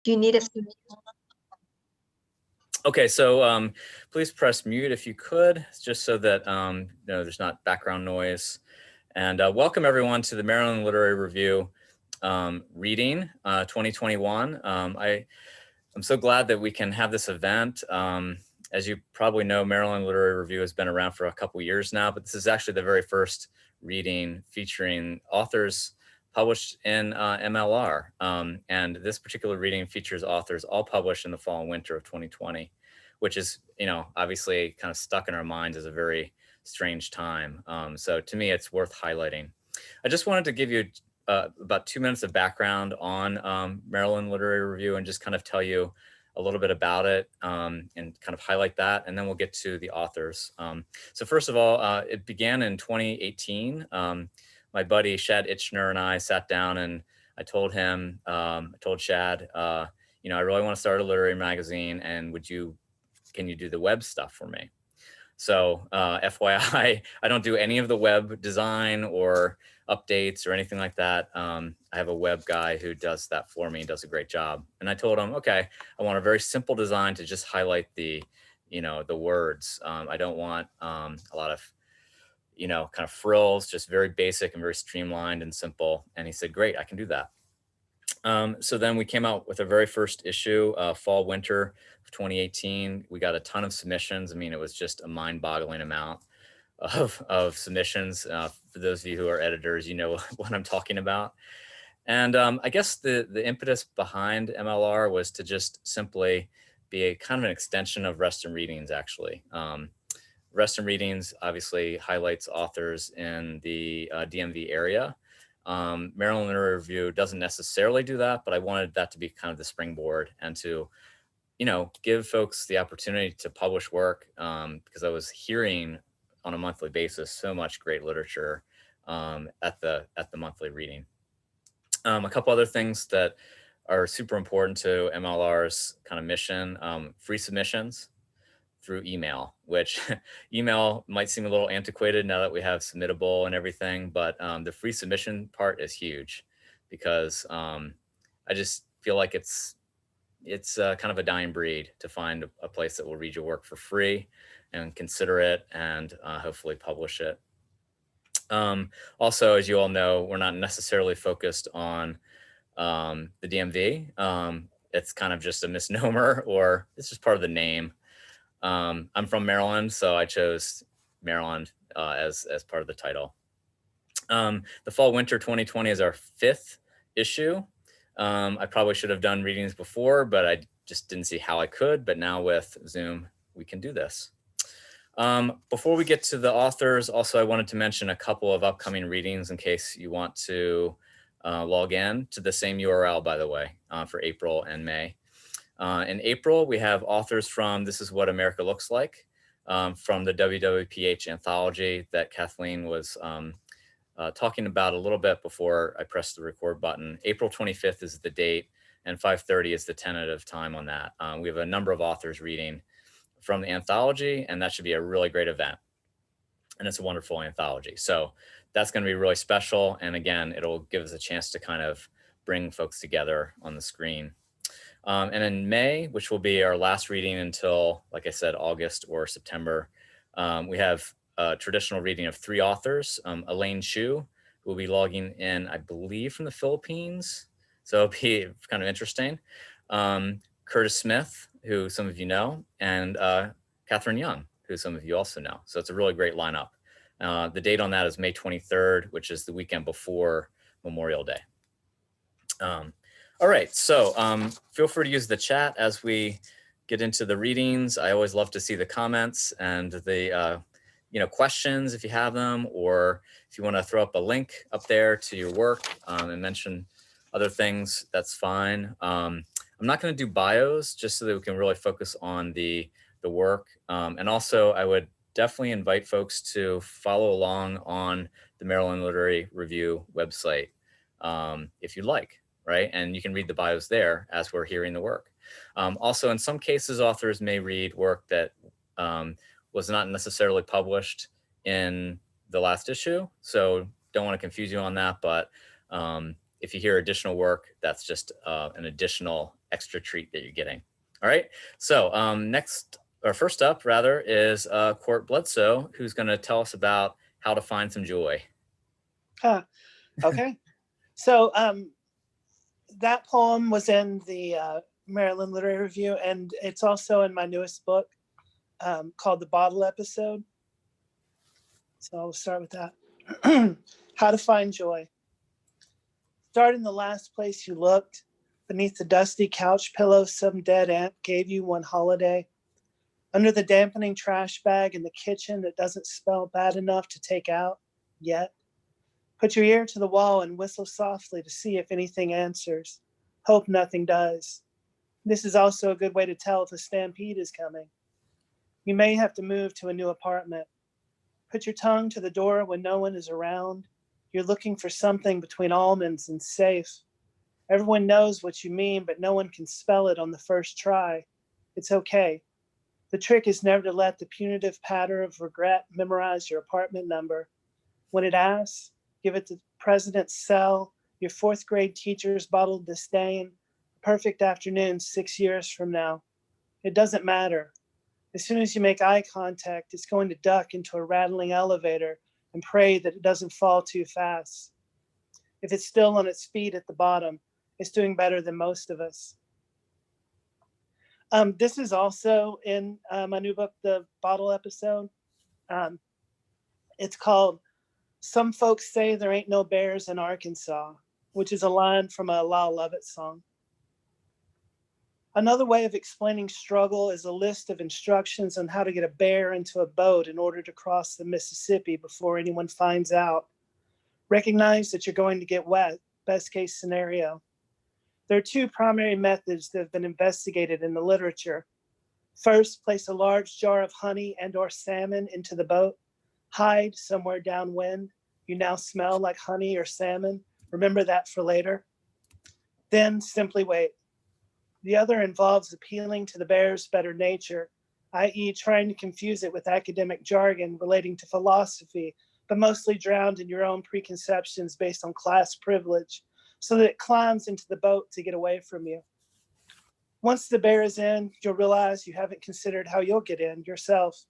Do you need us to? Okay, so please press mute if you could, just so that there's not background noise. And welcome everyone to the Maryland Literary Review reading 2021. I'm so glad that we can have this event. As you probably know, Maryland Literary Review has been around for a couple years now, but this is actually the very first reading featuring authors published in MLR. And this particular reading features authors all published in the fall and winter of 2020, which is, obviously kind of stuck in our minds as a very strange time. So to me, it's worth highlighting. I just wanted to give you about 2 minutes of background on Maryland Literary Review and just kind of tell you a little bit about it and kind of highlight that, and then we'll get to the authors. So first of all, it began in 2018. My buddy Shad Itchner and I sat down and I told him, I told Shad, I really want to start a literary magazine, and can you do the web stuff for me? So FYI, I don't do any of the web design or updates or anything like that. I have a web guy who does that for me, does a great job. And I told him, okay, I want a very simple design to just highlight the words. I don't want a lot of, kind of frills, just very basic and very streamlined and simple. And he said, great, I can do that. So then we came out with our very first issue, fall winter of 2018. We got a ton of submissions. I mean, it was just a mind-boggling amount of submissions. For those of you who are editors, you know what I'm talking about. And I guess the impetus behind MLR was to just simply be a kind of an extension of Reston Readings, actually. Reston Readings obviously highlights authors in the DMV area. Maryland Literary Review doesn't necessarily do that, but I wanted that to be kind of the springboard and to, give folks the opportunity to publish work because I was hearing on a monthly basis so much great literature at the monthly reading. A couple other things that are super important to MLR's kind of mission: free submissions through email, which email might seem a little antiquated now that we have Submittable and everything, but the free submission part is huge because I just feel like it's kind of a dying breed to find a place that will read your work for free and consider it and hopefully publish it. Also, as you all know, we're not necessarily focused on the DMV. It's kind of just a misnomer, or it's just part of the name. I'm from Maryland, so I chose Maryland as part of the title. The fall winter 2020 is our 5th issue. I probably should have done readings before, but I just didn't see how I could. But now with Zoom, we can do this. Before we get to the authors, also I wanted to mention a couple of upcoming readings in case you want to log in to the same URL, by the way, for April and May. In April, we have authors from This Is What America Looks Like, from the WWPH anthology that Kathleen was talking about a little bit before I pressed the record button. April 25th is the date, and 5:30 is the tentative time on that. We have a number of authors reading from the anthology, and that should be a really great event. And it's a wonderful anthology. So that's going to be really special. And again, it'll give us a chance to kind of bring folks together on the screen. And in May, which will be our last reading until, like I said, August or September, we have a traditional reading of 3 authors. Elaine Chu, who will be logging in, I believe, from the Philippines. So it'll be kind of interesting. Curtis Smith, who some of you know, and Catherine Young, who some of you also know. So it's a really great lineup. The date on that is May 23rd, which is the weekend before Memorial Day. All right, so feel free to use the chat as we get into the readings. I always love to see the comments and the questions if you have them, or if you want to throw up a link up there to your work and mention other things, that's fine. I'm not going to do bios just so that we can really focus on the work. And also, I would definitely invite folks to follow along on the Maryland Literary Review website if you'd like. Right? And you can read the bios there as we're hearing the work. Also, in some cases, authors may read work that was not necessarily published in the last issue. So don't want to confuse you on that. But if you hear additional work, that's just an additional extra treat that you're getting. All right. So first up rather is Court Bledsoe, who's going to tell us about how to find some joy. Okay. So that poem was in the Maryland Literary Review, and it's also in my newest book called The Bottle Episode. So I'll start with that. How to find joy. Start in the last place you looked. Beneath the dusty couch pillow, some dead ant gave you one holiday. Under the dampening trash bag in the kitchen that doesn't smell bad enough to take out yet. Put your ear to the wall and whistle softly to see if anything answers. Hope nothing does. This is also a good way to tell if a stampede is coming. You may have to move to a new apartment. Put your tongue to the door when no one is around. You're looking for something between almonds and safe. Everyone knows what you mean, but no one can spell it on the first try. It's okay. The trick is never to let the punitive patter of regret memorize your apartment number. When it asks, give it the president's cell, your fourth grade teacher's bottled disdain, a perfect afternoon 6 years from now. It doesn't matter. As soon as you make eye contact, it's going to duck into a rattling elevator and pray that it doesn't fall too fast. If it's still on its feet at the bottom, it's doing better than most of us. This is also in my new book, The Bottle Episode. It's called Some Folks Say There Ain't No Bears in Arkansas, which is a line from a Lyle Lovett song. Another way of explaining struggle is a list of instructions on how to get a bear into a boat in order to cross the Mississippi before anyone finds out. Recognize that you're going to get wet, best case scenario. There are two primary methods that have been investigated in the literature. First, place a large jar of honey and/or salmon into the boat. Hide somewhere downwind. You now smell like honey or salmon. Remember that for later. Then simply wait. The other involves appealing to the bear's better nature, i.e. trying to confuse it with academic jargon relating to philosophy, but mostly drowned in your own preconceptions based on class privilege, so that it climbs into the boat to get away from you. Once the bear is in, you'll realize you haven't considered how you'll get in yourself.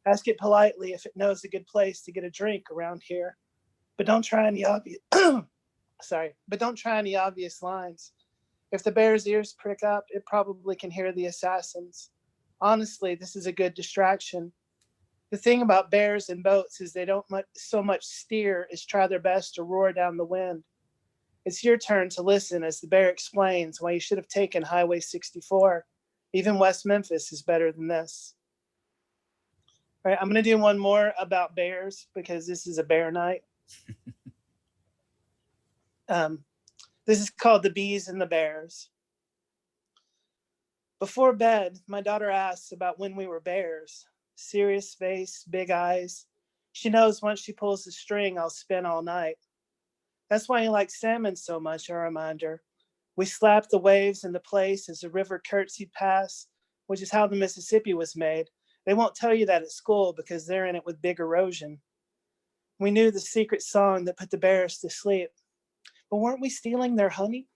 Ask it politely if it knows a good place to get a drink around here, but don't try any obvious lines. If the bear's ears prick up, it probably can hear the assassins. Honestly, this is a good distraction. The thing about bears and boats is they don't so much steer as try their best to roar down the wind. It's your turn to listen as the bear explains why you should have taken Highway 64. Even West Memphis is better than this. All right, I'm going to do one more about bears because this is a bear night. This is called The Bees and the Bears. Before bed, my daughter asks about when we were bears. Serious face, big eyes. She knows once she pulls the string, I'll spin all night. That's why you like salmon so much, I remind her. We slapped the waves into place as the river curtsied past, which is how the Mississippi was made. They won't tell you that at school because they're in it with big erosion. We knew the secret song that put the bears to sleep. But weren't we stealing their honey?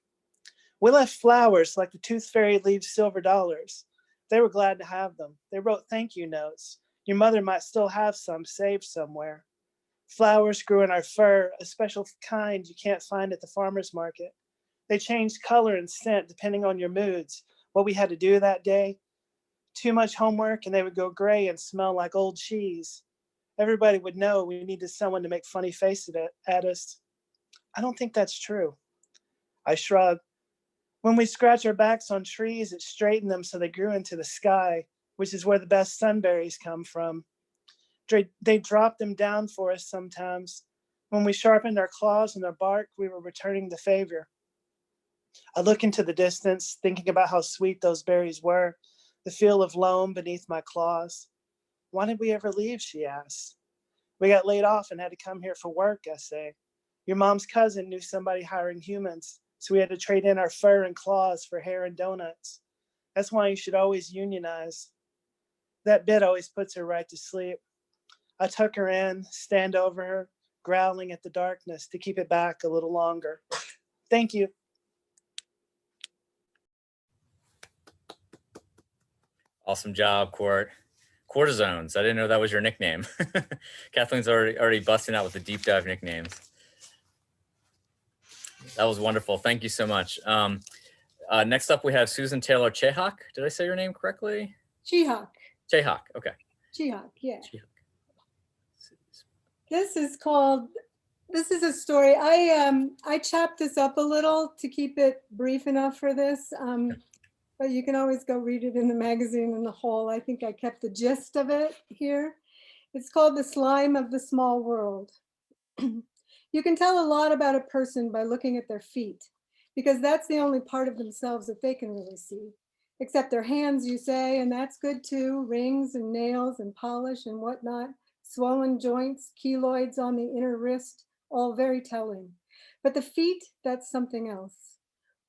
We left flowers like the tooth fairy leaves silver dollars. They were glad to have them. They wrote thank you notes. Your mother might still have some saved somewhere. Flowers grew in our fur, a special kind you can't find at the farmer's market. They changed color and scent depending on your moods, what we had to do that day. Too much homework and they would go gray and smell like old cheese. Everybody would know we needed someone to make funny faces at us. I don't think that's true. I shrugged. When we scratch our backs on trees, it straightened them so they grew into the sky, which is where the best sunberries come from. They dropped them down for us sometimes. When we sharpened our claws on their bark, we were returning the favor. I look into the distance, thinking about how sweet those berries were, the feel of loam beneath my claws. Why did we ever leave, she asks. We got laid off and had to come here for work, I say. Your mom's cousin knew somebody hiring humans, so we had to trade in our fur and claws for hair and donuts. That's why you should always unionize. That bit always puts her right to sleep. I tuck her in, stand over her, growling at the darkness to keep it back a little longer. Thank you. Awesome job, Court. Cortisones. I didn't know that was your nickname. Kathleen's already busting out with the deep dive nicknames. That was wonderful. Thank you so much. Next up, we have Susan Taylor Chehak. Did I say your name correctly? Chehak. Chehak. Okay. Chehak, yeah. Chehak. This is a story. I chopped this up a little to keep it brief enough for this, but you can always go read it in the magazine in the whole. I think I kept the gist of it here. It's called The Slime of the Small World. You can tell a lot about a person by looking at their feet, because that's the only part of themselves that they can really see. Except their hands, you say, and that's good too. Rings and nails and polish and whatnot. Swollen joints, keloids on the inner wrist, all very telling. But the feet, that's something else.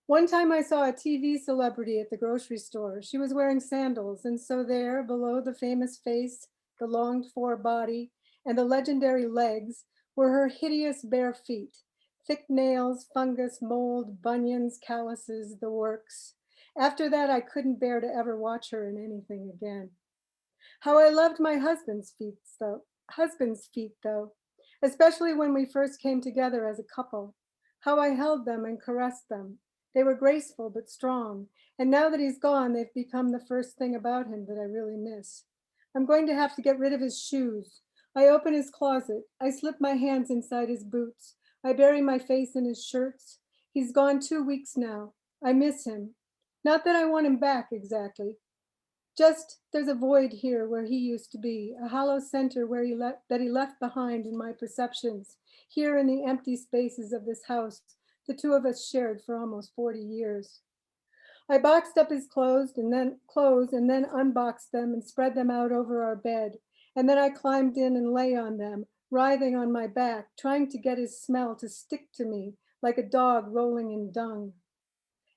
One time I saw a TV celebrity at the grocery store. She was wearing sandals, and so there, below the famous face, the longed-for body, and the legendary legs, were her hideous bare feet. Thick nails, fungus, mold, bunions, calluses, the works. After that, I couldn't bear to ever watch her in anything again. How I loved my husband's feet, though, especially when we first came together as a couple. How I held them and caressed them. They were graceful but strong, and now that he's gone, they've become the first thing about him that I really miss. I'm going to have to get rid of his shoes. I open his closet. I slip my hands inside his boots. I bury my face in his shirts. He's gone 2 weeks now. I miss him. Not that I want him back exactly. Just there's a void here where he used to be, a hollow center where he left behind in my perceptions, here in the empty spaces of this house the two of us shared for almost 40 years. I boxed up his clothes and then unboxed them and spread them out over our bed. And then I climbed in and lay on them, writhing on my back, trying to get his smell to stick to me like a dog rolling in dung.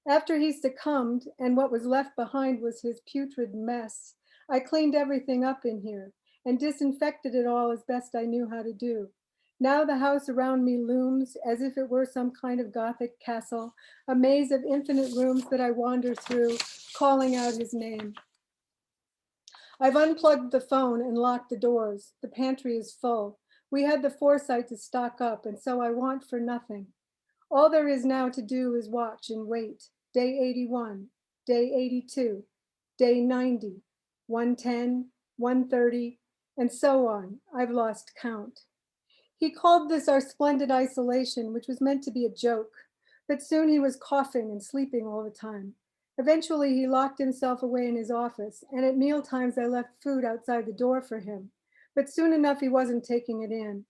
After he succumbed and what was left behind was his putrid mess, I cleaned everything up in here and disinfected it all as best I knew how to do. Now the house around me looms as if it were some kind of Gothic castle, a maze of infinite rooms that I wander through, calling out his name. I've unplugged the phone and locked the doors. The pantry is full. We had the foresight to stock up, and so I want for nothing. All there is now to do is watch and wait. Day 81, day 82, day 90, 110, 130, and so on. I've lost count. He called this our splendid isolation, which was meant to be a joke, but soon he was coughing and sleeping all the time. Eventually, he locked himself away in his office, and at meal times I left food outside the door for him, but soon enough he wasn't taking it in.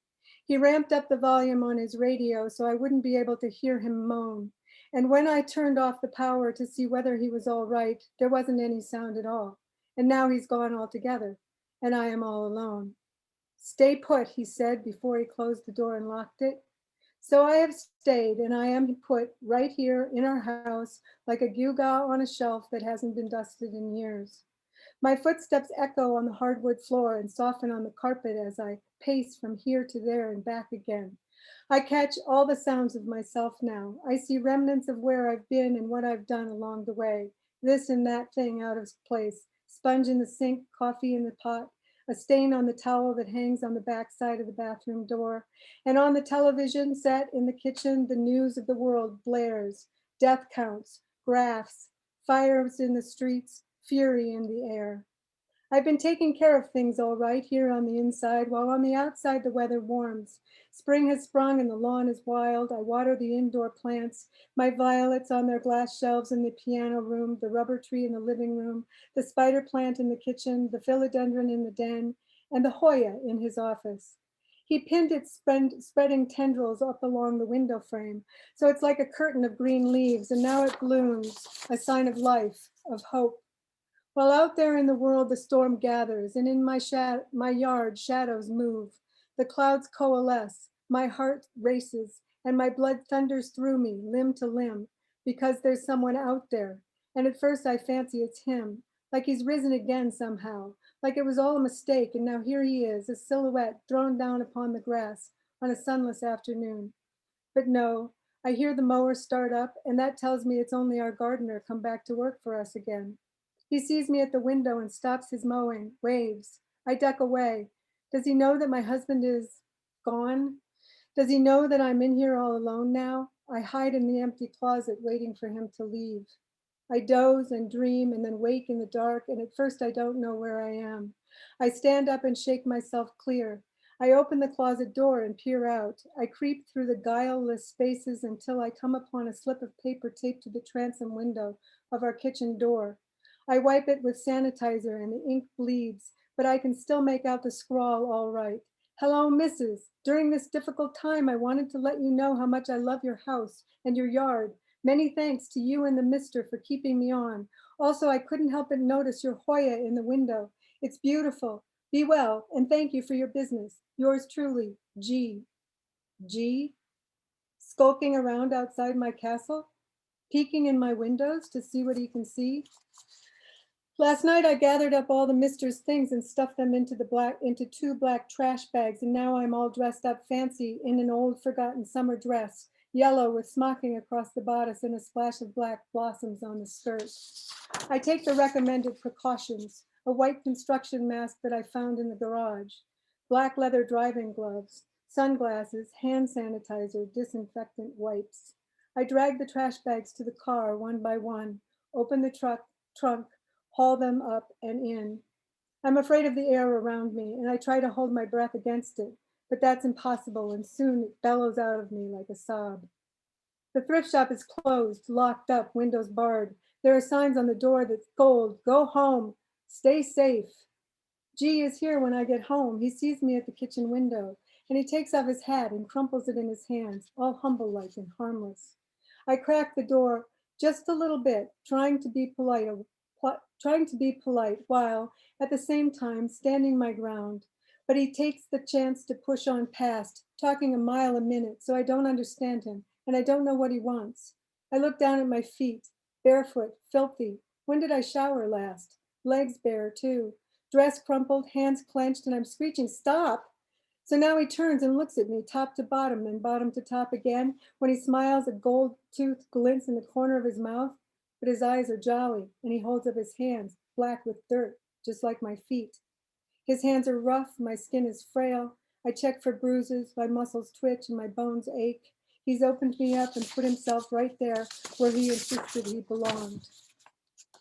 He ramped up the volume on his radio so I wouldn't be able to hear him moan, and when I turned off the power to see whether he was all right, there wasn't any sound at all, and now he's gone altogether, and I am all alone. Stay put, he said before he closed the door and locked it. So I have stayed, and I am put right here in our house like a gewgaw on a shelf that hasn't been dusted in years. My footsteps echo on the hardwood floor and soften on the carpet as I pace from here to there and back again. I catch all the sounds of myself now. I see remnants of where I've been and what I've done along the way. This and that thing out of place, sponge in the sink, coffee in the pot, a stain on the towel that hangs on the back side of the bathroom door. And on the television set in the kitchen, the news of the world blares, death counts, graphs, fires in the streets, fury in the air. I've been taking care of things all right here on the inside, while on the outside the weather warms. Spring has sprung and the lawn is wild. I water the indoor plants, my violets on their glass shelves in the piano room, the rubber tree in the living room, the spider plant in the kitchen, the philodendron in the den, and the Hoya in his office. He pinned its spreading tendrils up along the window frame, so it's like a curtain of green leaves, and now it blooms, a sign of life, of hope. While out there in the world the storm gathers, and in my yard shadows move. The clouds coalesce, my heart races, and my blood thunders through me, limb to limb, because there's someone out there. And at first I fancy it's him, like he's risen again somehow, like it was all a mistake, and now here he is, a silhouette thrown down upon the grass on a sunless afternoon. But no, I hear the mower start up, and that tells me it's only our gardener come back to work for us again. He sees me at the window and stops his mowing, waves. I duck away. Does he know that my husband is gone? Does he know that I'm in here all alone now? I hide in the empty closet waiting for him to leave. I doze and dream and then wake in the dark, and at first I don't know where I am. I stand up and shake myself clear. I open the closet door and peer out. I creep through the guileless spaces until I come upon a slip of paper taped to the transom window of our kitchen door. I wipe it with sanitizer and the ink bleeds, but I can still make out the scrawl all right. Hello, Mrs. During this difficult time, I wanted to let you know how much I love your house and your yard. Many thanks to you and the mister for keeping me on. Also, I couldn't help but notice your Hoya in the window. It's beautiful. Be well, and thank you for your business. Yours truly, G. G? Skulking around outside my castle? Peeking in my windows to see what he can see? Last night I gathered up all the mister's things and stuffed them into two black trash bags, and now I'm all dressed up fancy in an old forgotten summer dress, yellow with smocking across the bodice and a splash of black blossoms on the skirt. I take the recommended precautions, a white construction mask that I found in the garage, black leather driving gloves, sunglasses, hand sanitizer, disinfectant wipes. I drag the trash bags to the car one by one, open the trunk, haul them up and in. I'm afraid of the air around me, and I try to hold my breath against it, but that's impossible, and soon it bellows out of me like a sob. The thrift shop is closed, locked up, windows barred. There are signs on the door that scold, go home, stay safe. G is here when I get home. He sees me at the kitchen window, and he takes off his hat and crumples it in his hands, all humble-like and harmless. I crack the door just a little bit, trying to be polite while at the same time standing my ground. But he takes the chance to push on past, talking a mile a minute, so I don't understand him, and I don't know what he wants. I look down at my feet, barefoot, filthy. When did I shower last? Legs bare too. Dress crumpled, hands clenched, and I'm screeching, stop! So now he turns and looks at me top to bottom and bottom to top again. When he smiles, a gold tooth glints in the corner of his mouth, but his eyes are jolly, and he holds up his hands, black with dirt, just like my feet. His hands are rough, my skin is frail. I check for bruises, my muscles twitch and my bones ache. He's opened me up and put himself right there where he insisted he belonged.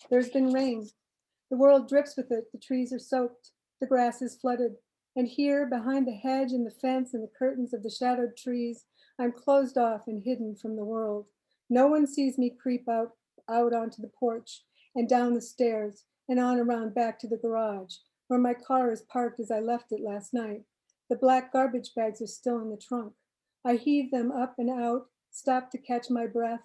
There's been rain. The world drips with it, the trees are soaked, the grass is flooded. And here, behind the hedge and the fence and the curtains of the shadowed trees, I'm closed off and hidden from the world. No one sees me creep out onto the porch and down the stairs and on around back to the garage, where my car is parked as I left it last night. The black garbage bags are still in the trunk. I heave them up and out, stop to catch my breath,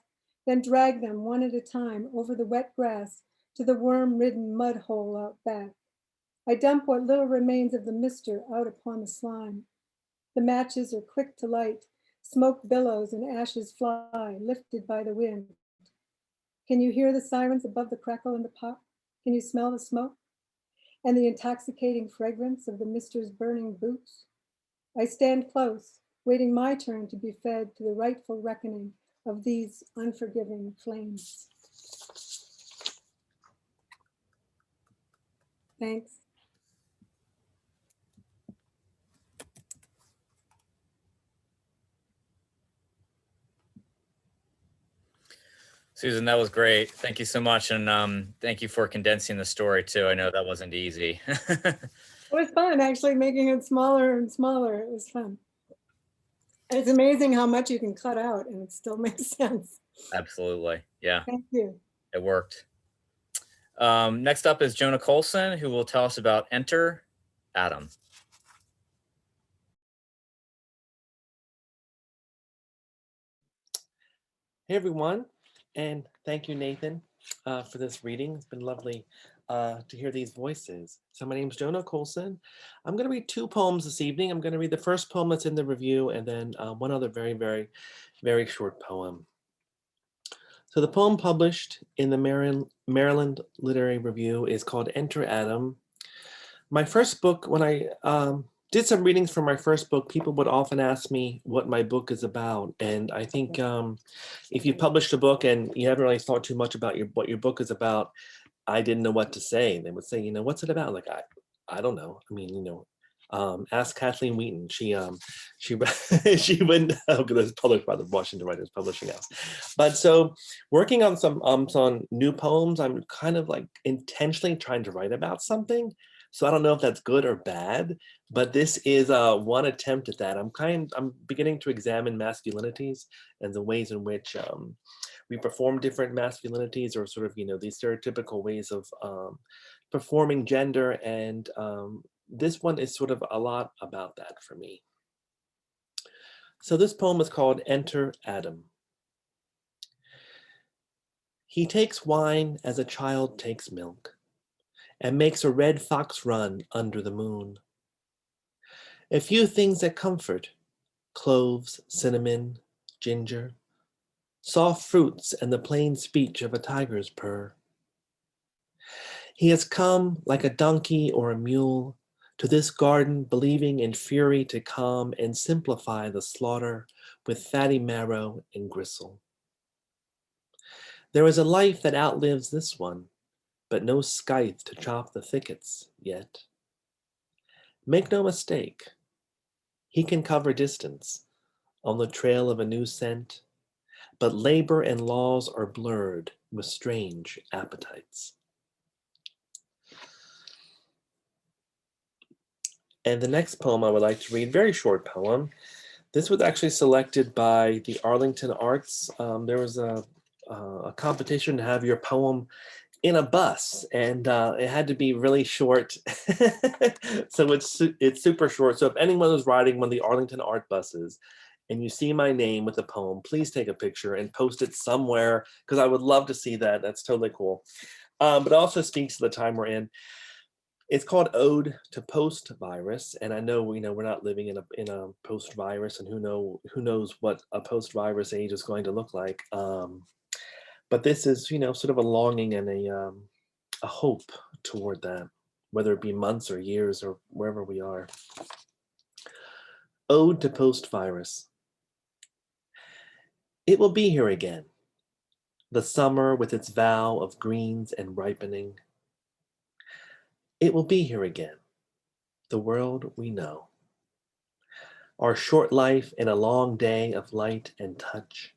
then drag them one at a time over the wet grass to the worm-ridden mud hole out back. I dump what little remains of the mister out upon the slime. The matches are quick to light. Smoke billows and ashes fly, lifted by the wind. Can you hear the sirens above the crackle in the pot? Can you smell the smoke and the intoxicating fragrance of the mister's burning boots? I stand close, waiting my turn to be fed to the rightful reckoning of these unforgiving flames. Thanks. Susan, that was great. Thank you so much. And thank you for condensing the story too. I know that wasn't easy. It was fun actually making it smaller and smaller. It was fun. It's amazing how much you can cut out and it still makes sense. Absolutely. Yeah. Thank you. It worked. Next up is Jonah Colson, who will tell us about Enter Adam. Hey everyone, and thank you, Nathan, for this reading. It's been lovely to hear these voices. So my name is Jonah Colson. I'm going to read two poems this evening. I'm going to read the first poem that's in the review, and then one other very, very, very short poem. So the poem published in the Maryland Literary Review is called Enter Adam. My first book, when I did some readings for my first book, people would often ask me what my book is about. And I think if you published a book and you haven't really thought too much about what your book is about, I didn't know what to say. They would say, you know, what's it about? Like, I don't know. I mean, you know, ask Kathleen Wheaton. She she went, oh, it's published by the Washington Writers Publishing House. But so working on some new poems, I'm kind of like intentionally trying to write about something. So I don't know if that's good or bad, but this is one attempt at that. I'm beginning to examine masculinities and the ways in which we perform different masculinities, or sort of, you know, these stereotypical ways of performing gender. And this one is sort of a lot about that for me. So this poem is called Enter Adam. He takes wine as a child takes milk, and makes a red fox run under the moon. A few things that comfort: cloves, cinnamon, ginger, soft fruits, and the plain speech of a tiger's purr. He has come like a donkey or a mule to this garden, believing in fury to calm and simplify the slaughter with fatty marrow and gristle. There is a life that outlives this one, but no scythe to chop the thickets yet. Make no mistake, he can cover distance on the trail of a new scent, but labor and laws are blurred with strange appetites. And the next poem I would like to read, very short poem. This was actually selected by the Arlington Arts. There was a competition to have your poem in a bus, and it had to be really short. So it's super short. So if anyone was riding one of the Arlington Art buses and you see my name with the poem, please take a picture and post it somewhere, because I would love to see that. That's totally cool. But it also speaks to the time we're in. It's called Ode to Post-Virus, and I know, you know, we're not living in a post-virus, and who knows what a post-virus age is going to look like. But this is, you know, sort of a longing and a hope toward that, whether it be months or years or wherever we are. Ode to Post-Virus. It will be here again, the summer with its vow of greens and ripening. It will be here again, the world we know. Our short life in a long day of light and touch.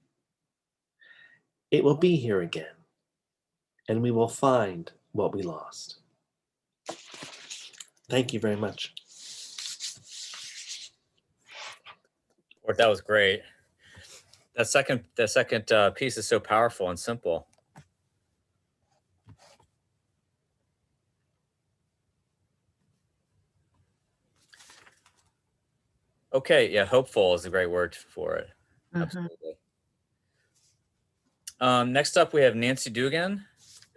It will be here again, and we will find what we lost. Thank you very much. That was great. The second piece is so powerful and simple. Okay, yeah, hopeful is a great word for it. Absolutely. Next up, we have Nancy Dugan,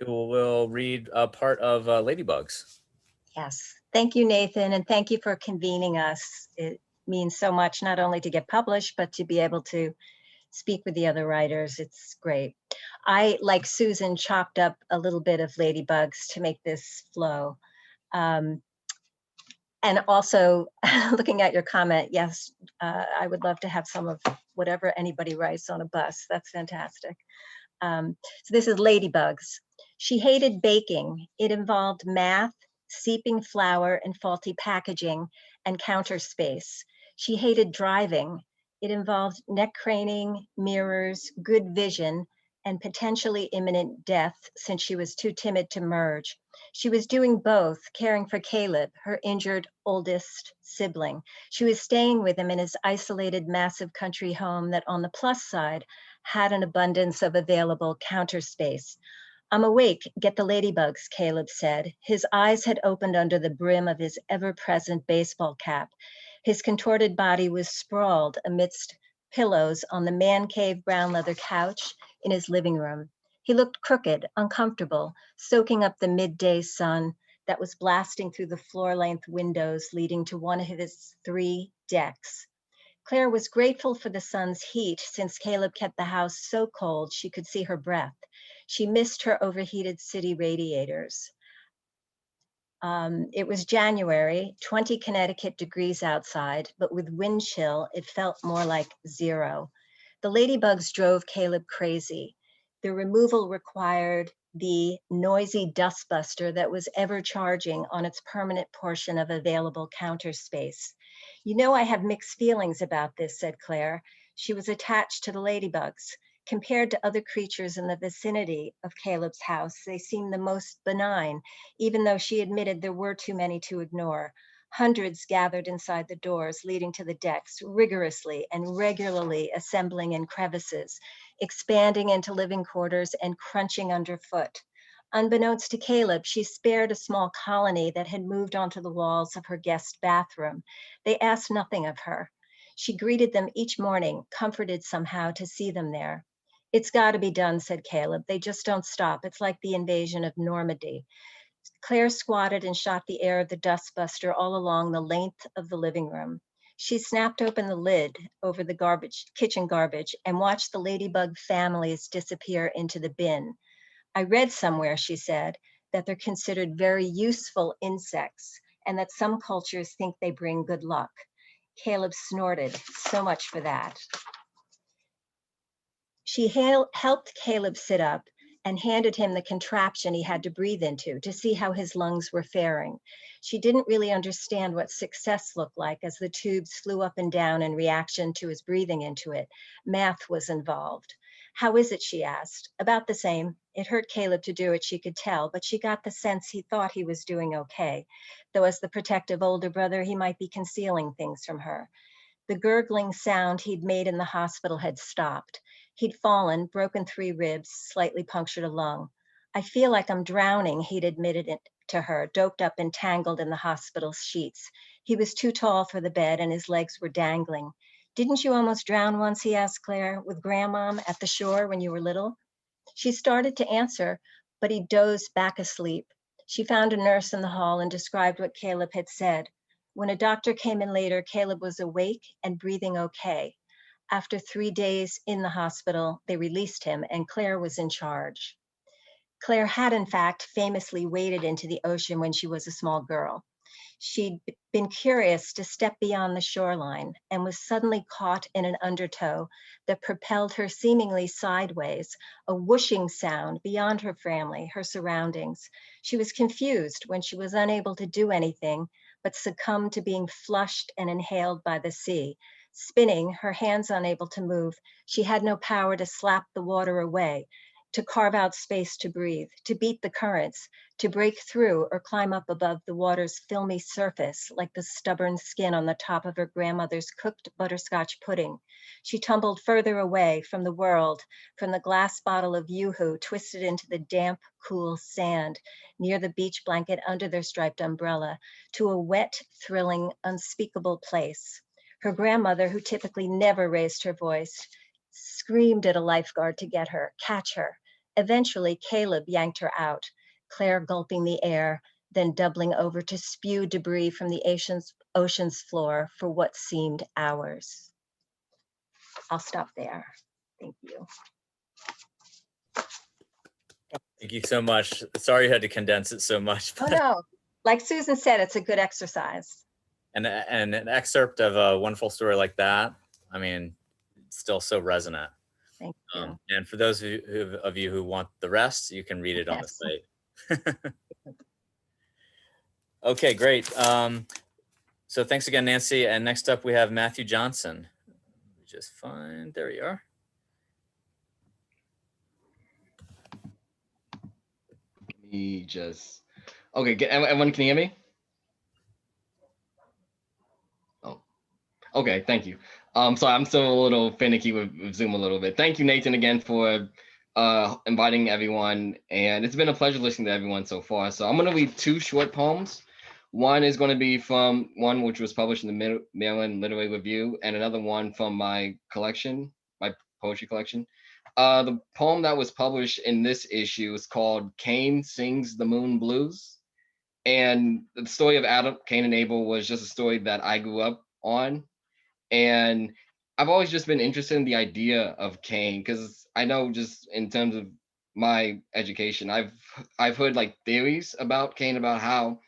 who will read a part of Ladybugs. Yes, thank you, Nathan, and thank you for convening us. It means so much, not only to get published, but to be able to speak with the other writers. It's great. I, like Susan, chopped up a little bit of Ladybugs to make this flow. And also, looking at your comment, yes, I would love to have some of whatever anybody writes on a bus. That's fantastic. So this is Ladybugs. She hated baking. It involved math, seeping flour and faulty packaging, and counter space. She hated driving. It involved neck craning, mirrors, good vision, and potentially imminent death since she was too timid to merge. She was doing both, caring for Caleb, her injured oldest sibling. She was staying with him in his isolated, massive country home that on the plus side had an abundance of available counter space. I'm awake, get the ladybugs, Caleb said. His eyes had opened under the brim of his ever-present baseball cap. His contorted body was sprawled amidst pillows on the man cave brown leather couch in his living room. He looked crooked, uncomfortable, soaking up the midday sun that was blasting through the floor-length windows leading to one of his 3 decks. Claire was grateful for the sun's heat since Caleb kept the house so cold she could see her breath. She missed her overheated city radiators. It was January, 20 Connecticut degrees outside, but with wind chill, it felt more like 0. The ladybugs drove Caleb crazy. The removal required the noisy dustbuster that was ever charging on its permanent portion of available counter space. You know, I have mixed feelings about this, said Claire. She was attached to the ladybugs. Compared to other creatures in the vicinity of Caleb's house, they seemed the most benign, even though she admitted there were too many to ignore. Hundreds gathered inside the doors leading to the decks, rigorously and regularly assembling in crevices, expanding into living quarters and crunching underfoot. Unbeknownst to Caleb, she spared a small colony that had moved onto the walls of her guest bathroom. They asked nothing of her. She greeted them each morning, comforted somehow to see them there. It's got to be done, said Caleb. They just don't stop. It's like the invasion of Normandy. Claire squatted and shot the air of the dustbuster all along the length of the living room. She snapped open the lid over the kitchen garbage and watched the ladybug families disappear into the bin. I read somewhere, she said, that they're considered very useful insects and that some cultures think they bring good luck. Caleb snorted. So much for that. She helped Caleb sit up and handed him the contraption he had to breathe into to see how his lungs were faring. She didn't really understand what success looked like as the tubes flew up and down in reaction to his breathing into it. Math was involved. How is it, she asked. About the same. It hurt Caleb to do it, she could tell, but she got the sense he thought he was doing okay, though as the protective older brother, he might be concealing things from her. The gurgling sound he'd made in the hospital had stopped. He'd fallen, broken 3 ribs, slightly punctured a lung. I feel like I'm drowning, he'd admitted it to her, doped up and tangled in the hospital sheets. He was too tall for the bed and his legs were dangling. Didn't you almost drown once, he asked Claire, with Grandmom at the shore when you were little? She started to answer, but he dozed back asleep. She found a nurse in the hall and described what Caleb had said. When a doctor came in later, Caleb was awake and breathing okay. After 3 days in the hospital, they released him and Claire was in charge. Claire had, in fact, famously waded into the ocean when she was a small girl. She'd been curious to step beyond the shoreline and was suddenly caught in an undertow that propelled her seemingly sideways, a whooshing sound beyond her family, her surroundings. She was confused when she was unable to do anything but succumbed to being flushed and inhaled by the sea. Spinning, her hands unable to move, she had no power to slap the water away, to carve out space to breathe, to beat the currents, to break through or climb up above the water's filmy surface like the stubborn skin on the top of her grandmother's cooked butterscotch pudding. She tumbled further away from the world, from the glass bottle of Yoo-hoo twisted into the damp, cool sand near the beach blanket under their striped umbrella, to a wet, thrilling, unspeakable place. Her grandmother, who typically never raised her voice, screamed at a lifeguard to get her, catch her. Eventually, Caleb yanked her out, Claire gulping the air, then doubling over to spew debris from the ocean's floor for what seemed hours. I'll stop there. Thank you. Thank you so much. Sorry you had to condense it so much. Oh no, like Susan said, it's a good exercise. And an excerpt of a wonderful story like that, I mean, it's still so resonant. Thank you. And for those of you who want the rest, you can read it on the site. Okay, great. So thanks again, Nancy. And next up, we have Matthew Johnson. Just find, there you are. Okay, everyone can hear me? Oh, okay, thank you. So I'm still a little finicky with Zoom a little bit. Thank you, Nathan, again for inviting everyone. And it's been a pleasure listening to everyone so far. So I'm gonna read 2 short poems. One is gonna be from one which was published in the Maryland Literary Review, and another one from my collection, my poetry collection. The poem that was published in this issue is called Cain Sings the Moon Blues. And the story of Adam, Cain, and Abel was just a story that I grew up on. And I've always just been interested in the idea of Cain, because I know just in terms of my education, I've heard like theories about Cain, about how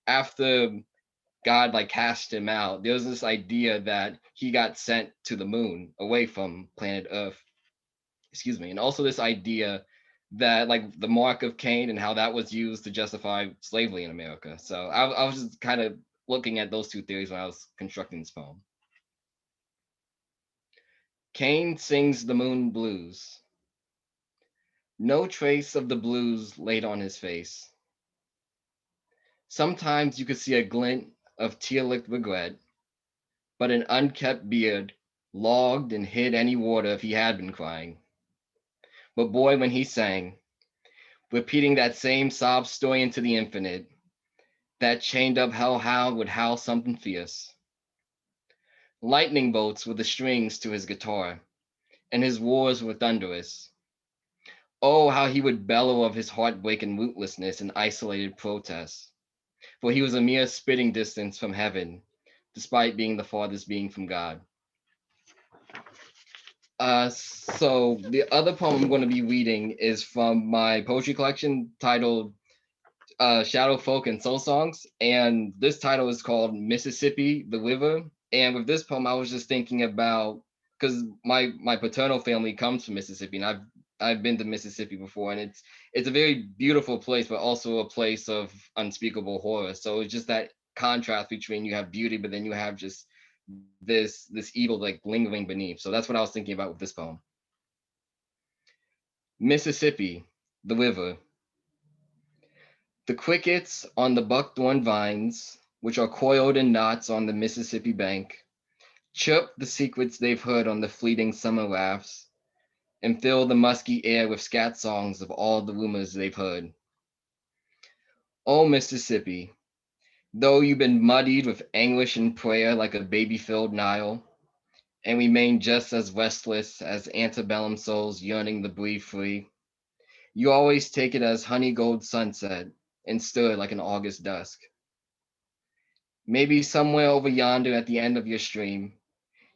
after God like cast him out, there was this idea that he got sent to the moon away from planet Earth. Excuse me. And also this idea that like the mark of Cain and how that was used to justify slavery in America. So I was just kind of looking at those two theories when I was constructing this poem. Cain sings the moon blues. No trace of the blues laid on his face. Sometimes you could see a glint of tear-licked regret, but an unkept beard logged and hid any water if he had been crying. But boy, when he sang, repeating that same sob story into the infinite, that chained up hellhound would howl something fierce. Lightning bolts were the strings to his guitar, and his wars were thunderous. Oh, how he would bellow of his heartbreak and rootlessness in isolated protest, for he was a mere spitting distance from heaven, despite being the farthest being from God. So the other poem I'm going to be reading is from my poetry collection titled Shadow Folk and Soul Songs, and this title is called Mississippi, the River. And with this poem, I was just thinking about, because my paternal family comes from Mississippi, and I've been to Mississippi before, and it's a very beautiful place, but also a place of unspeakable horror. So it's just that contrast between you have beauty, but then you have just this evil like lingering beneath. So that's what I was thinking about with this poem. Mississippi, the river. The crickets on the buckthorn vines, which are coiled in knots on the Mississippi bank, chirp the secrets they've heard on the fleeting summer laughs, and fill the musky air with scat songs of all the rumors they've heard. Oh, Mississippi, though you've been muddied with anguish and prayer like a baby-filled Nile, and remain just as restless as antebellum souls yearning to breathe free, you always take it as honey gold sunset and stir like an August dusk. Maybe somewhere over yonder at the end of your stream,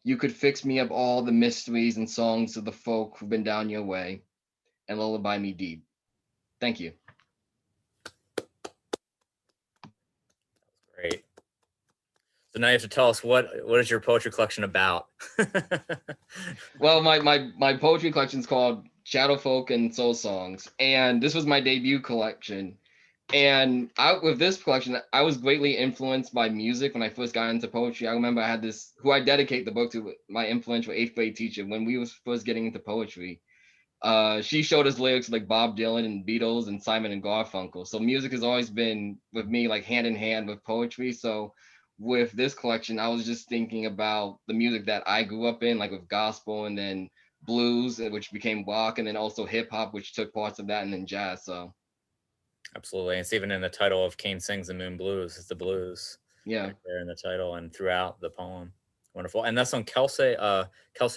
you could fix me up all the mysteries and songs of the folk who've been down your way and lullaby me deep. Thank you. Great. So now you have to tell us what is your poetry collection about? Well, my poetry collection is called Shadow Folk and Soul Songs, and this was my debut collection. And with this collection, I was greatly influenced by music when I first got into poetry. I remember I had this, who I dedicate the book to, my influential 8th grade teacher, when we was first getting into poetry. She showed us lyrics like Bob Dylan and Beatles and Simon and Garfunkel. So music has always been with me like hand in hand with poetry. So with this collection, I was just thinking about the music that I grew up in, like with gospel and then blues, which became rock, and then also hip hop, which took parts of that, and then jazz. So Absolutely. It's even in the title of Cain Sings the Moon Blues. It's the blues yeah. right there in the title and throughout the poem. Wonderful. And that's on Kelsey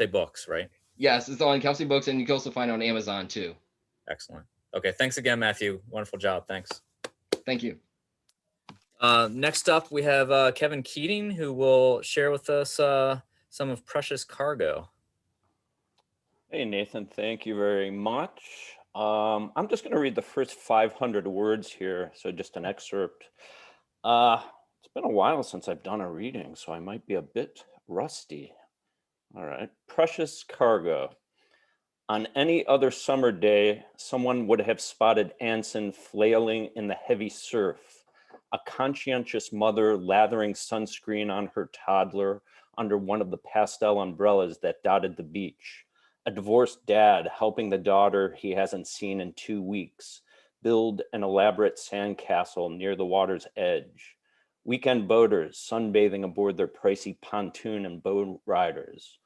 Books, right? Yes, it's on Kelsey Books, and you can also find it on Amazon too. Excellent. Okay. Thanks again, Matthew. Wonderful job. Thanks. Thank you. Next up, we have Kevin Keating, who will share with us some of Precious Cargo. Hey, Nathan, thank you very much. I'm just going to read the first 500 words here, so just an excerpt. It's been a while since I've done a reading, so I might be a bit rusty. All right. Precious Cargo. On any other summer day, someone would have spotted Anson flailing in the heavy surf, a conscientious mother lathering sunscreen on her toddler under one of the pastel umbrellas that dotted the beach, a divorced dad helping the daughter he hasn't seen in 2 weeks build an elaborate sandcastle near the water's edge, weekend boaters sunbathing aboard their pricey pontoon and boat riders.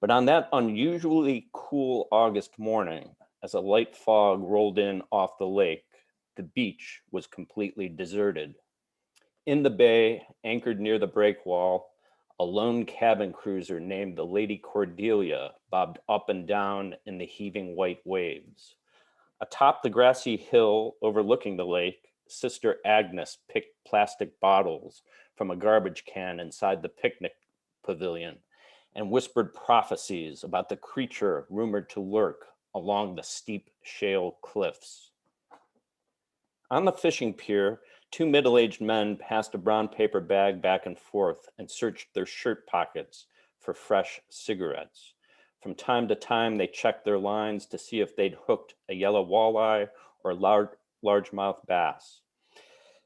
But on that unusually cool August morning, as a light fog rolled in off the lake, the beach was completely deserted. In the bay, anchored near the breakwall, a lone cabin cruiser named the Lady Cordelia bobbed up and down in the heaving white waves. Atop the grassy hill overlooking the lake, Sister Agnes picked plastic bottles from a garbage can inside the picnic pavilion and whispered prophecies about the creature rumored to lurk along the steep shale cliffs. On the fishing pier, 2 middle-aged men passed a brown paper bag back and forth and searched their shirt pockets for fresh cigarettes. From time to time, they checked their lines to see if they'd hooked a yellow walleye or largemouth bass.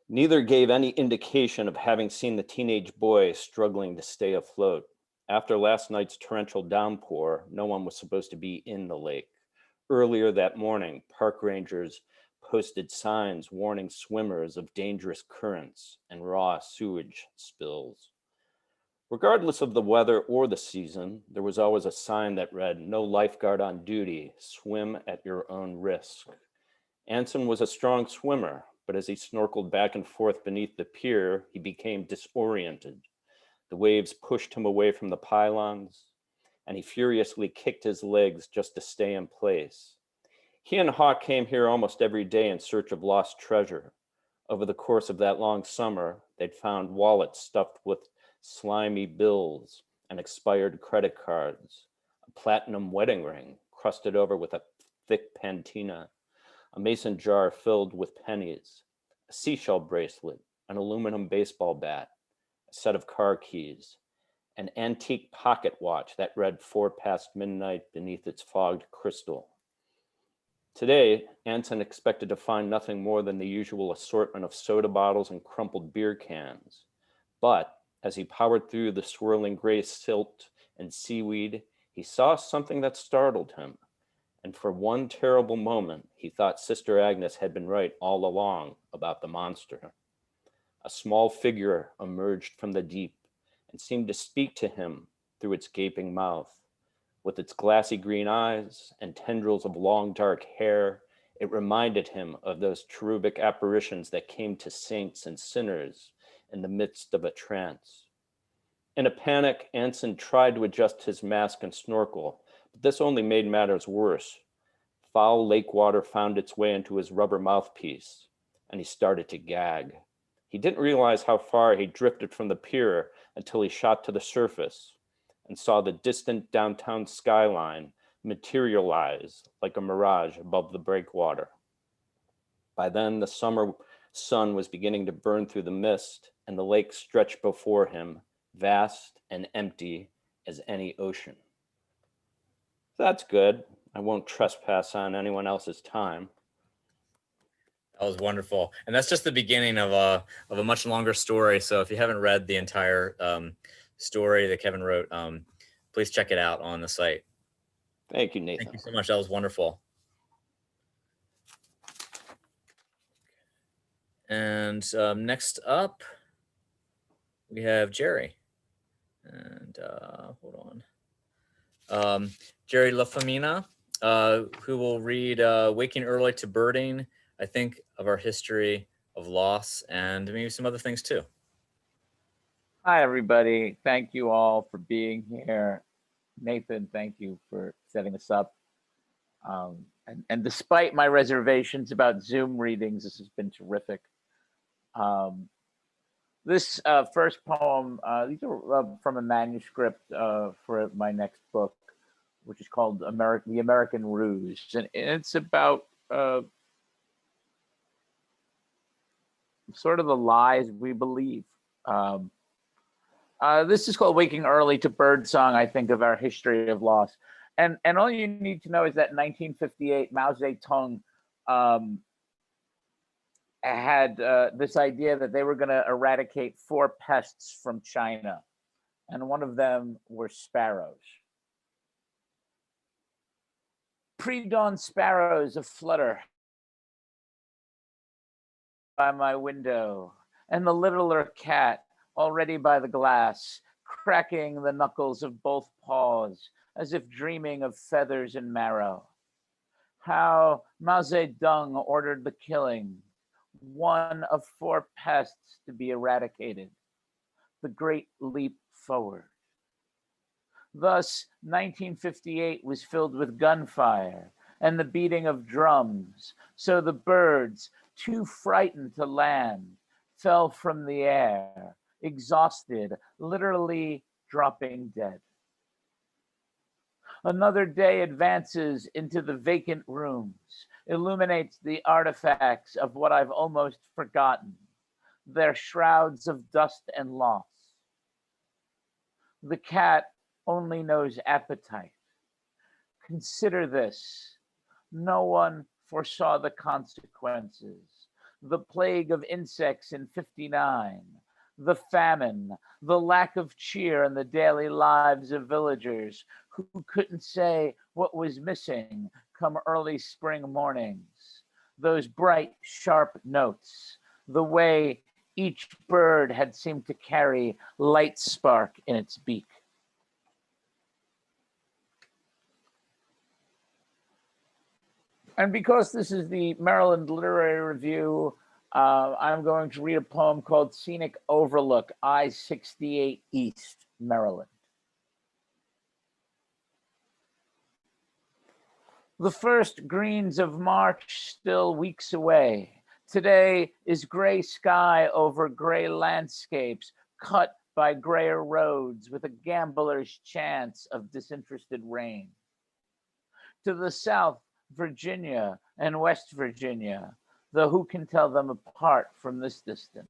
Neither gave any indication of having seen the teenage boy struggling to stay afloat. After last night's torrential downpour, no one was supposed to be in the lake. Earlier that morning, park rangers posted signs warning swimmers of dangerous currents and raw sewage spills. Regardless of the weather or the season, there was always a sign that read, "No lifeguard on duty, swim at your own risk." Anson was a strong swimmer, but as he snorkeled back and forth beneath the pier, he became disoriented. The waves pushed him away from the pylons, and he furiously kicked his legs just to stay in place. He and Hawk came here almost every day in search of lost treasure. Over the course of that long summer, they'd found wallets stuffed with slimy bills and expired credit cards, a platinum wedding ring crusted over with a thick patina, a mason jar filled with pennies, a seashell bracelet, an aluminum baseball bat, a set of car keys, an antique pocket watch that read 4 past midnight beneath its fogged crystal. Today, Anson expected to find nothing more than the usual assortment of soda bottles and crumpled beer cans. But as he powered through the swirling gray silt and seaweed, he saw something that startled him. And for one terrible moment, he thought Sister Agnes had been right all along about the monster. A small figure emerged from the deep and seemed to speak to him through its gaping mouth. With its glassy green eyes and tendrils of long dark hair, it reminded him of those cherubic apparitions that came to saints and sinners in the midst of a trance. In a panic, Anson tried to adjust his mask and snorkel, but this only made matters worse. Foul lake water found its way into his rubber mouthpiece, and he started to gag. He didn't realize how far he drifted from the pier until he shot to the surface and saw the distant downtown skyline materialize like a mirage above the breakwater. By then, the summer sun was beginning to burn through the mist, and the lake stretched before him, vast and empty as any ocean. That's good. I won't trespass on anyone else's time. That was wonderful. And that's just the beginning of a much longer story. So if you haven't read the entire story that Kevin wrote, please check it out on the site. Thank you, Nathan. Thank you so much. That was wonderful. And next up, we have Jerry. And hold on. Jerry LaFamina, who will read Waking Early to Birding, I think, of our history of loss and maybe some other things too. Hi, everybody. Thank you all for being here. Nathan, thank you for setting us up. And despite my reservations about Zoom readings, this has been terrific. This first poem, these are from a manuscript for my next book, which is called The American Ruse. And it's about sort of the lies we believe. This is called Waking Early to Birdsong, I think, of our history of loss. And all you need to know is that in 1958, Mao Zedong had this idea that they were going to eradicate 4 pests from China. And one of them were sparrows. Pre-dawn sparrows aflutter by my window, and the littler cat already by the glass, cracking the knuckles of both paws as if dreaming of feathers and marrow. How Mao Zedong ordered the killing, 1 of 4 pests to be eradicated, the great leap forward. Thus, 1958 was filled with gunfire and the beating of drums, so the birds, too frightened to land, fell from the air, exhausted, literally dropping dead. Another day advances into the vacant rooms, illuminates the artifacts of what I've almost forgotten, their shrouds of dust and loss. The cat only knows appetite, Consider this. No one foresaw the consequences. The plague of insects in 59, the famine, the lack of cheer in the daily lives of villagers who couldn't say what was missing come early spring mornings. Those bright, sharp notes, the way each bird had seemed to carry light spark in its beak. And because this is the Maryland Literary Review, I'm going to read a poem called Scenic Overlook, I-68 East, Maryland. The first greens of March still weeks away. Today is gray sky over gray landscapes cut by grayer roads with a gambler's chance of disinterested rain. To the south, Virginia and West Virginia, though who can tell them apart from this distance?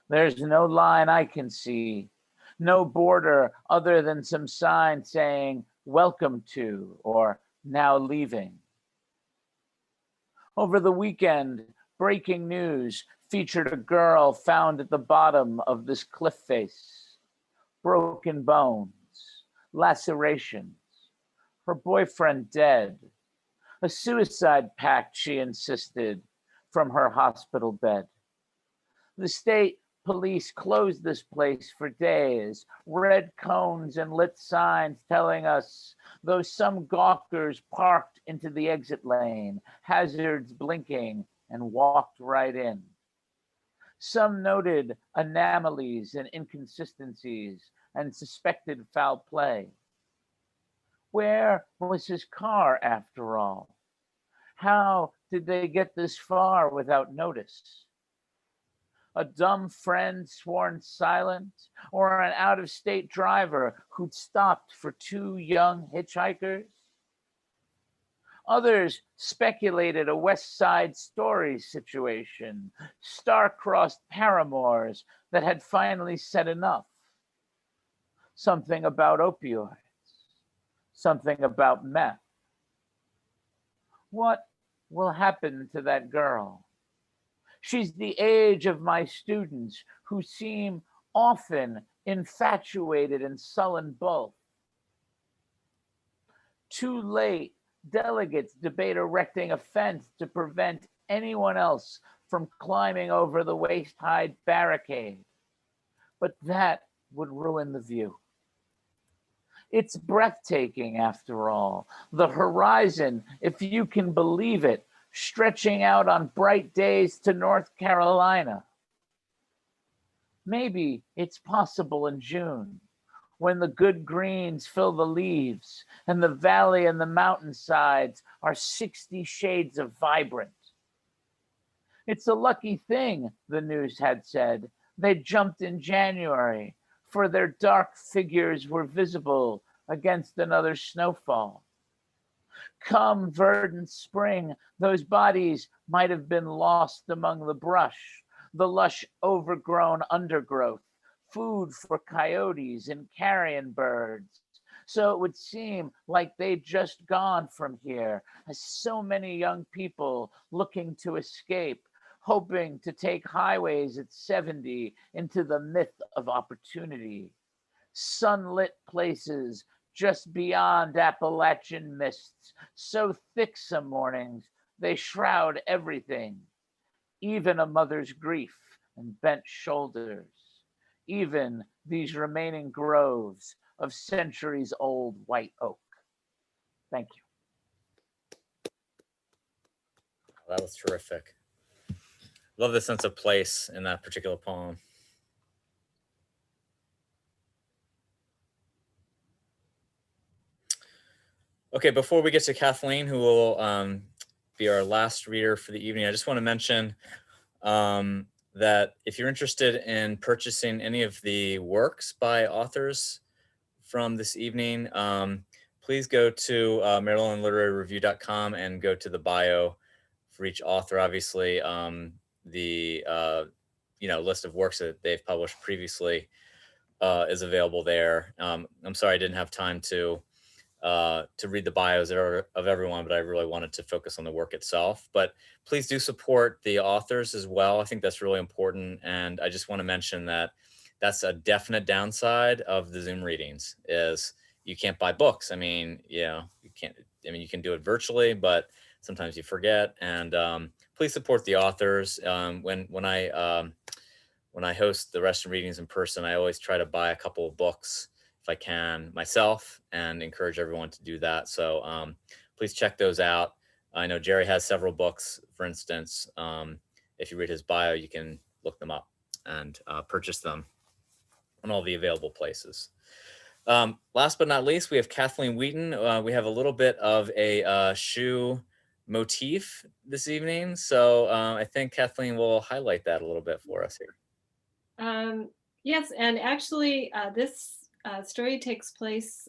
There's no line I can see, no border other than some sign saying welcome to or now leaving. Over the weekend, breaking news featured a girl found at the bottom of this cliff face. Broken bones, lacerations, her boyfriend dead. A suicide pact, she insisted, from her hospital bed. The state police closed this place for days, red cones and lit signs telling us, though some gawkers parked into the exit lane, hazards blinking, and walked right in. Some noted anomalies and inconsistencies and suspected foul play. Where was his car after all? How did they get this far without notice? A dumb friend sworn silent, or an out-of-state driver who'd stopped for two young hitchhikers? Others speculated a West Side Story situation, star-crossed paramours that had finally said enough. Something about opioids, something about meth. What will happen to that girl? She's the age of my students who seem often infatuated and sullen both. Too late, delegates debate erecting a fence to prevent anyone else from climbing over the waist-high barricade. But that would ruin the view. It's breathtaking, after all. The horizon, if you can believe it, stretching out on bright days to North Carolina. Maybe it's possible in June, when the good greens fill the leaves and the valley and the mountainsides are 60 shades of vibrant. It's a lucky thing, the news had said, they jumped in January, for their dark figures were visible against another snowfall. Come verdant spring, those bodies might have been lost among the brush, the lush overgrown undergrowth, food for coyotes and carrion birds. So it would seem like they'd just gone from here, as so many young people looking to escape, hoping to take highways at 70 into the myth of opportunity. Sunlit places just beyond Appalachian mists, so thick some mornings, they shroud everything, even a mother's grief and bent shoulders, even these remaining groves of centuries-old white oak. Thank you. That was terrific. Love the sense of place in that particular poem. Okay, before we get to Kathleen, who will be our last reader for the evening, I just want to mention that if you're interested in purchasing any of the works by authors from this evening, please go to MarylandLiteraryReview.com and go to the bio for each author. Obviously, the list of works that they've published previously is available there. I'm sorry I didn't have time to to read the bios of everyone, but I really wanted to focus on the work itself. But please do support the authors as well. I think that's really important. And I just want to mention that that's a definite downside of the Zoom readings is you can't buy books. I mean, you can't, I mean, you can do it virtually, but sometimes you forget. And please support the authors. When I host the Reston readings in person, I always try to buy a couple of books if I can myself and encourage everyone to do that. So please check those out. I know Jerry has several books, for instance. If you read his bio, you can look them up and purchase them on all the available places. Last but not least, we have Kathleen Wheaton. We have a little bit of a shoe motif this evening. So I think Kathleen will highlight that a little bit for us here. Yes, and actually this story takes place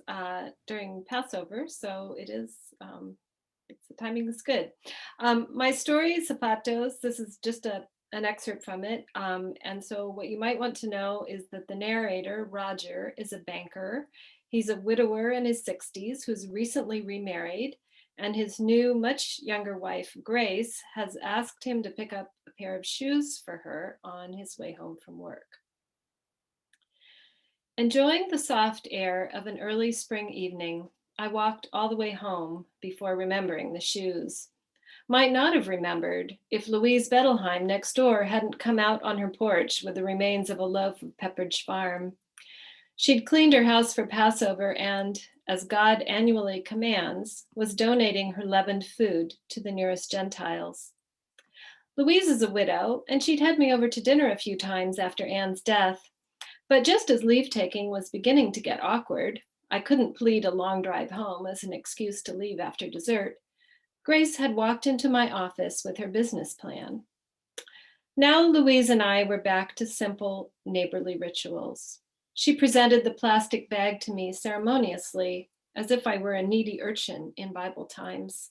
during Passover, so it is, the timing is good. My story, Zapatos, this is just an excerpt from it. And so what you might want to know is that the narrator, Roger, is a banker. He's a widower in his 60s who's recently remarried, and his new, much younger wife, Grace, has asked him to pick up a pair of shoes for her on his way home from work. Enjoying the soft air of an early spring evening, I walked all the way home before remembering the shoes. Might not have remembered if Louise Bettelheim next door hadn't come out on her porch with the remains of a loaf of Pepperidge Farm. She'd cleaned her house for Passover and, as God annually commands, was donating her leavened food to the nearest Gentiles. Louise is a widow, and she'd had me over to dinner a few times after Anne's death. But just as leave-taking was beginning to get awkward, I couldn't plead a long drive home as an excuse to leave after dessert, Grace had walked into my office with her business plan. Now Louise and I were back to simple neighborly rituals. She presented the plastic bag to me ceremoniously, as if I were a needy urchin in Bible times.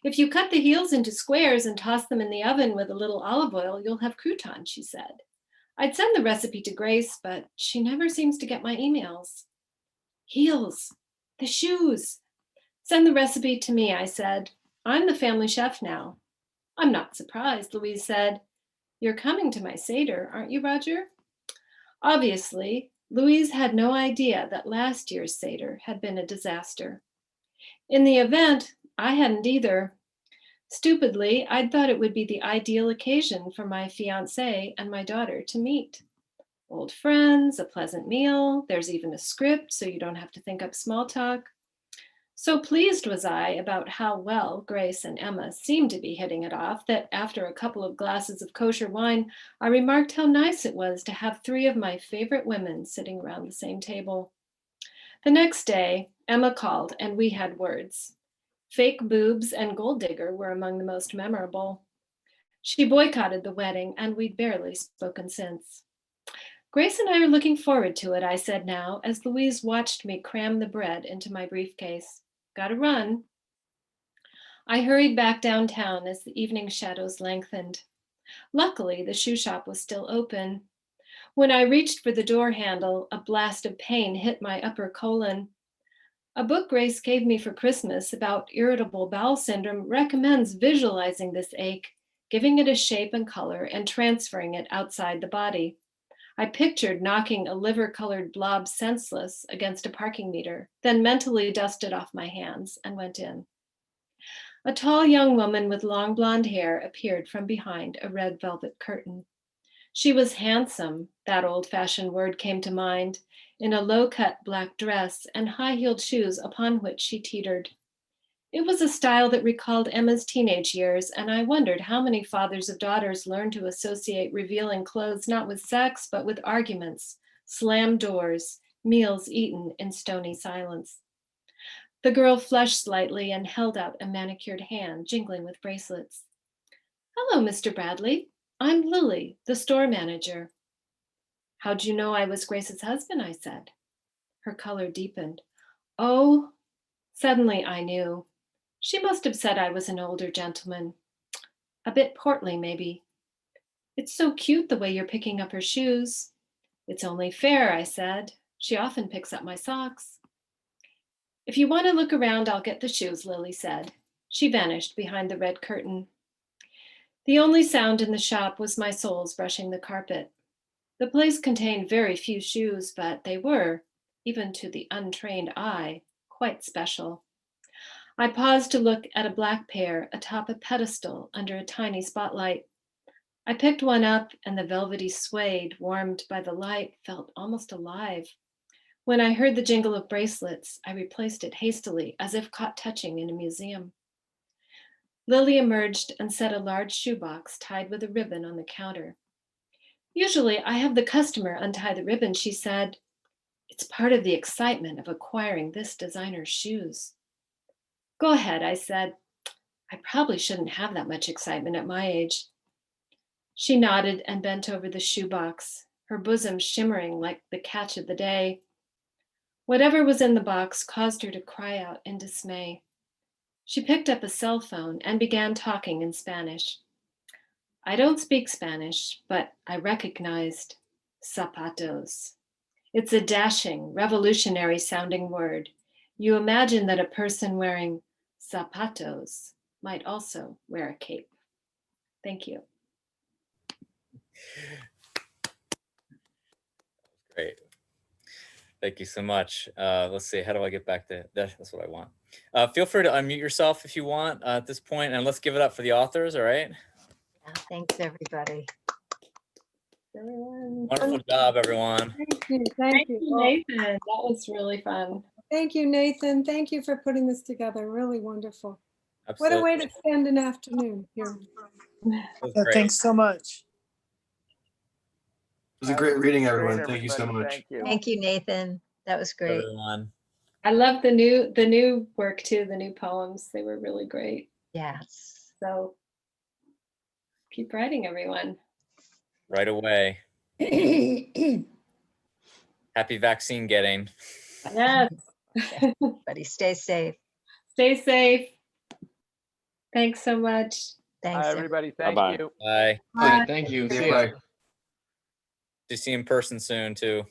If you cut the heels into squares and toss them in the oven with a little olive oil, you'll have croutons, she said. I'd send the recipe to Grace, but she never seems to get my emails. Heels, the shoes. Send the recipe to me, I said. I'm the family chef now. I'm not surprised, Louise said. You're coming to my Seder, aren't you, Roger? Obviously, Louise had no idea that last year's Seder had been a disaster. In the event, I hadn't either. Stupidly, I'd thought it would be the ideal occasion for my fiancé and my daughter to meet. Old friends, a pleasant meal, there's even a script so you don't have to think up small talk. So pleased was I about how well Grace and Emma seemed to be hitting it off that after a couple of glasses of kosher wine, I remarked how nice it was to have 3 of my favorite women sitting around the same table. The next day, Emma called and we had words. Fake boobs and gold digger were among the most memorable. She boycotted the wedding and we'd barely spoken since. Grace and I are looking forward to it, I said now, as Louise watched me cram the bread into my briefcase. Gotta run. I hurried back downtown as the evening shadows lengthened. Luckily, the shoe shop was still open. When I reached for the door handle, a blast of pain hit my upper colon. A book Grace gave me for Christmas about irritable bowel syndrome recommends visualizing this ache, giving it a shape and color, and transferring it outside the body. I pictured knocking a liver-colored blob senseless against a parking meter, then mentally dusted off my hands and went in. A tall young woman with long blonde hair appeared from behind a red velvet curtain. She was handsome, that old-fashioned word came to mind, in a low-cut black dress and high-heeled shoes upon which she teetered. It was a style that recalled Emma's teenage years, and I wondered how many fathers of daughters learned to associate revealing clothes not with sex, but with arguments, slammed doors, meals eaten in stony silence. The girl flushed slightly and held out a manicured hand, jingling with bracelets. Hello, Mr. Bradley. I'm Lily, the store manager. How'd you know I was Grace's husband? I said. Her color deepened. Oh, suddenly I knew. She must have said I was an older gentleman. A bit portly, maybe. It's so cute the way you're picking up her shoes. It's only fair, I said. She often picks up my socks. If you want to look around, I'll get the shoes, Lily said. She vanished behind the red curtain. The only sound in the shop was my soles brushing the carpet. The place contained very few shoes, but they were, even to the untrained eye, quite special. I paused to look at a black pair atop a pedestal under a tiny spotlight. I picked one up, and the velvety suede, warmed by the light, felt almost alive. When I heard the jingle of bracelets, I replaced it hastily, as if caught touching in a museum. Lily emerged and set a large shoebox tied with a ribbon on the counter. Usually, I have the customer untie the ribbon, she said. It's part of the excitement of acquiring this designer's shoes. Go ahead, I said. I probably shouldn't have that much excitement at my age. She nodded and bent over the shoebox, her bosom shimmering like the catch of the day. Whatever was in the box caused her to cry out in dismay. She picked up a cell phone and began talking in Spanish. I don't speak Spanish, but I recognized zapatos. It's a dashing, revolutionary sounding word. You imagine that a person wearing zapatos might also wear a cape. Thank you. Great. Thank you so much. Let's see, how do I get back to that? That's what I want. Feel free to unmute yourself if you want at this point, and let's give it up for the authors, all right? Yeah, thanks, everybody. Everyone. Wonderful job, everyone. Thank you. Thank you, Nathan. That was really fun. Thank you, Nathan. Thank you for putting this together. Really wonderful. What a Absolutely. way to spend an afternoon here. That was Yeah, great. thanks so much. It was a great reading, Great, everyone. Thank you so everybody. much. Thank you. Thank you, Nathan. That was great. Everyone. I love the new work too, the new poems. They were really great. Yes. So keep writing, everyone. Right away. Happy vaccine getting. Yes. Buddy, stay safe. Stay safe. Thanks so much. Thanks. Hi, everybody. Thank Bye-bye. you. Bye. All right, thank you. See See you. ya. Bye. To see you in person soon too.